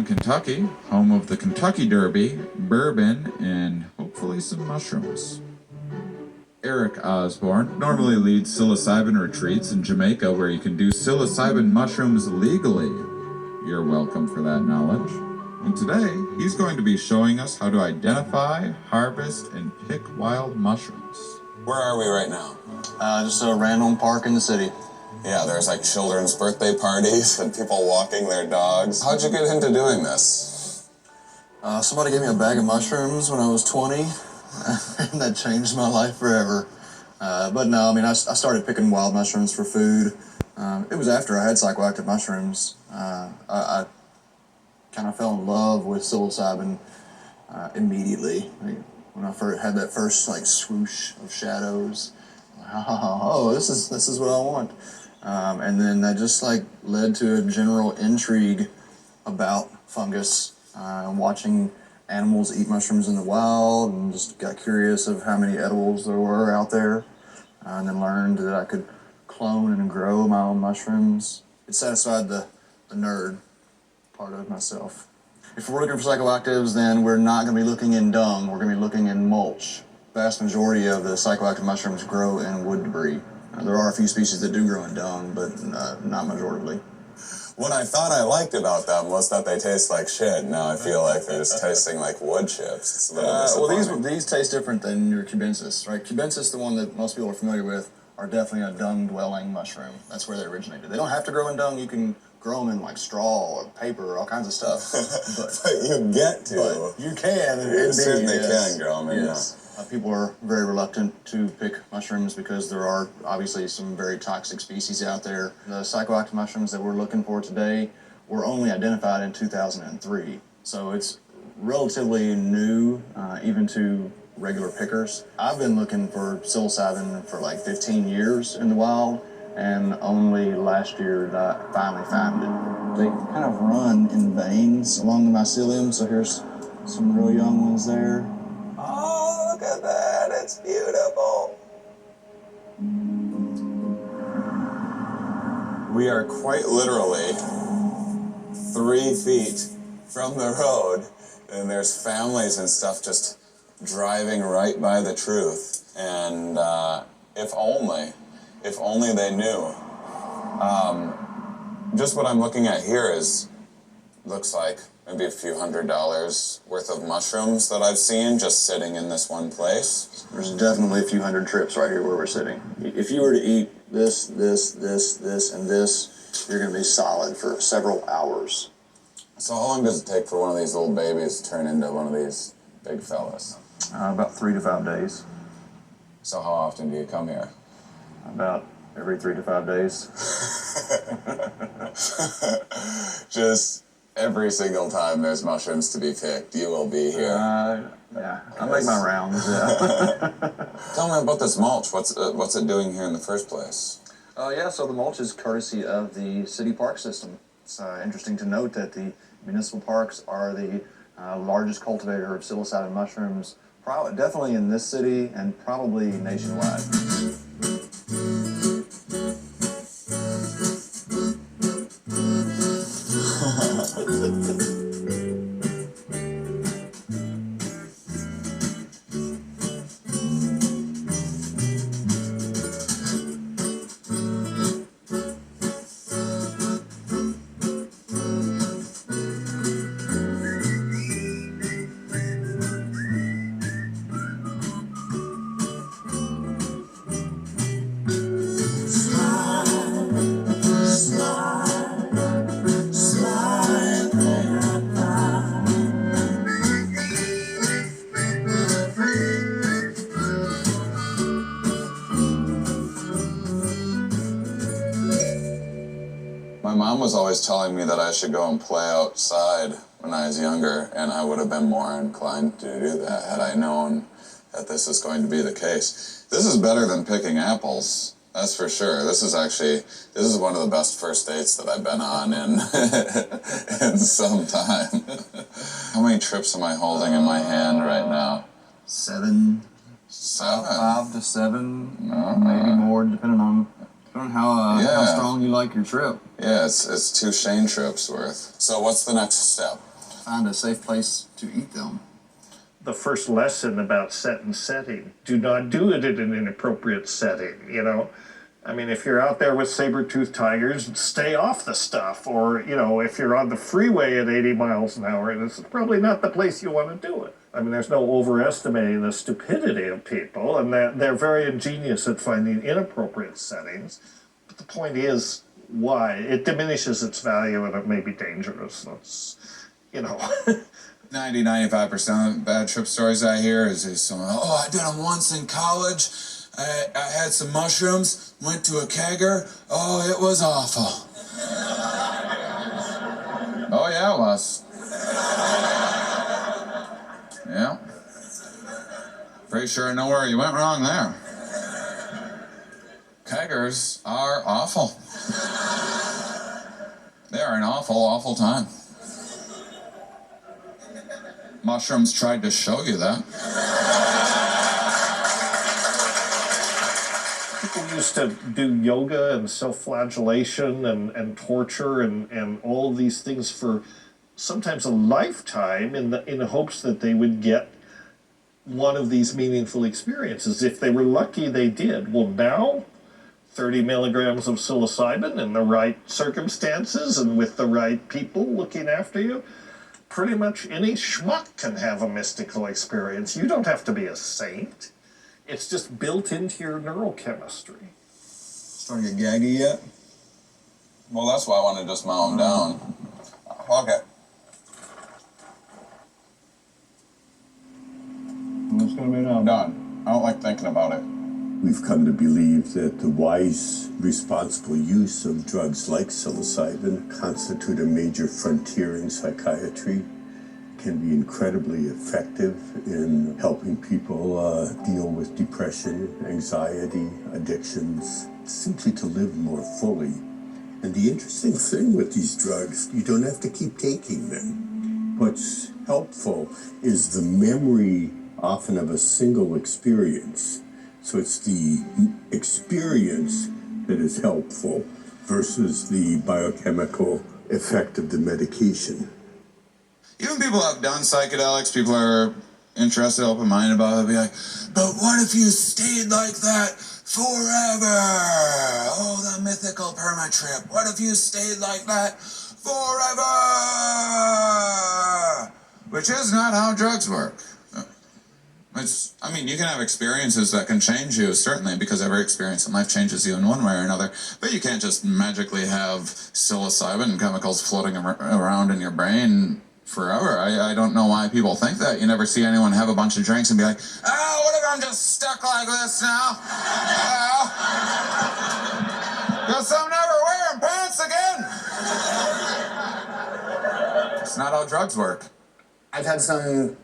in Kentucky, home of the Kentucky Derby, bourbon, and hopefully some mushrooms. Eric Osborne normally leads psilocybin retreats in Jamaica where you can do psilocybin mushrooms legally. You're welcome for that knowledge. And today, he's going to be showing us how to identify, harvest, and pick wild mushrooms. Where are we right now? Just a random park in the city. Yeah, there's like children's birthday parties and people walking their dogs. How'd you get into doing this? Somebody gave me a bag of mushrooms when I was 20, and that changed my life forever. But no, I mean, I started picking wild mushrooms for food. It was after I had psychoactive mushrooms. I kind of fell in love with psilocybin immediately. Like, when I first had that first like swoosh of shadows, oh, this is what I want. And then that just like led to a general intrigue about fungus, watching animals eat mushrooms in the wild, and just got curious of how many edibles there were out there, and then learned that I could clone and grow my own mushrooms. It satisfied the nerd part of myself. If we're looking for psychoactives, then we're not going to be looking in dung, we're going to be looking in mulch. The vast majority of the psychoactive mushrooms grow in wood debris. There are a few species that do grow in dung, but not majoritively. What I thought I liked about them was that they taste like shit. Now I feel like they're just tasting like wood chips. It's a little well, these taste different than your cubensis, right? Cubensis, the one that most people are familiar with, are definitely a dung-dwelling mushroom. That's where they originated. They don't have to grow in dung. You can grow them in like straw or paper, all kinds of stuff. But you get to. But you can. You certainly can grow them in yes. People are very reluctant to pick mushrooms because there are obviously some very toxic species out there. The psychoactive mushrooms that we're looking for today were only identified in 2003. So it's relatively new, even to regular pickers. I've been looking for psilocybin for like 15 years in the wild, and only last year that I finally found it. They kind of run in veins along the mycelium, so here's some real young ones there. Oh, look at that. It's beautiful. We are quite literally 3 feet from the road, and there's families and stuff just driving right by the truth. And if only they knew. Just what I'm looking at here looks like maybe a few $100s worth of mushrooms that I've seen just sitting in this one place. There's definitely a few hundred trips right here where we're sitting. If you were to eat this, and this, you're going to be solid for several hours. So how long does it take for one of these little babies to turn into one of these big fellas? About 3 to 5 days. So how often do you come here? About every 3 to 5 days. Just every single time there's mushrooms to be picked, you will be here. Yeah, I make my rounds, yeah. Tell me about this mulch. What's it doing here in the first place? Yeah, so the mulch is courtesy of the city park system. It's interesting to note that the municipal parks are the largest cultivator of psilocybin mushrooms, definitely in this city and probably nationwide. My mom was always telling me that I should go and play outside when I was younger, and I would have been more inclined to do that had I known that this is going to be the case. This is better than picking apples, that's for sure. This is one of the best first dates that I've been on in some time. How many trips am I holding in my hand right now? 7. 5 to 7, maybe more, depending on how strong you like your trip. Yeah, it's 2 Shane trips worth. So what's the next step? find a safe place to eat them. The first lesson about setting. Do not do it in an inappropriate setting, you know? I mean, if you're out there with saber-toothed tigers, stay off the stuff. Or, you know, if you're on the freeway at 80 miles an hour, this is probably not the place you want to do it. I mean, there's no overestimating the stupidity of people, and they're very ingenious at finding inappropriate settings. But the point is, why? It diminishes its value, and it may be dangerous. That's, you know... 90-95% of the bad trip stories I hear is someone, oh, I did them once in college. I had some mushrooms, went to a kegger. Oh, it was awful. Oh, yeah, it was. Yeah. Pretty sure I know where you went wrong there. Keggers are awful. They are an awful, awful time. Mushrooms tried to show you that. People used to do yoga and self-flagellation and torture and all of these things for sometimes a lifetime in the hopes that they would get one of these meaningful experiences. If they were lucky, they did. Well, now, 30 milligrams of psilocybin in the right circumstances and with the right people looking after you, pretty much any schmuck can have a mystical experience. You don't have to be a saint. It's just built into your neurochemistry. Starting to get gaggy yet? Well, that's why I want to just mow him down. Okay. It's gonna be done. Done. I don't like thinking about it. We've come to believe that the wise, responsible use of drugs like psilocybin constitute a major frontier in psychiatry, can be incredibly effective in helping people deal with depression, anxiety, addictions, simply to live more fully. And the interesting thing with these drugs, you don't have to keep taking them. What's helpful is the memory often of a single experience. So it's the experience that is helpful versus the biochemical effect of the medication. Even people who have done psychedelics, people are interested, open-minded about it, be like, but what if you stayed like that forever? Oh, the mythical perma-trip. What if you stayed like that forever? Which is not how drugs work. I mean, you can have experiences that can change you, certainly, because every experience in life changes you in one way or another. But you can't just magically have psilocybin chemicals floating around in your brain forever. I don't know why people think that. You never see anyone have a bunch of drinks and be like, oh, what if I'm just stuck like this now? Guess I'm never wearing pants again. It's not how drugs work. I've had some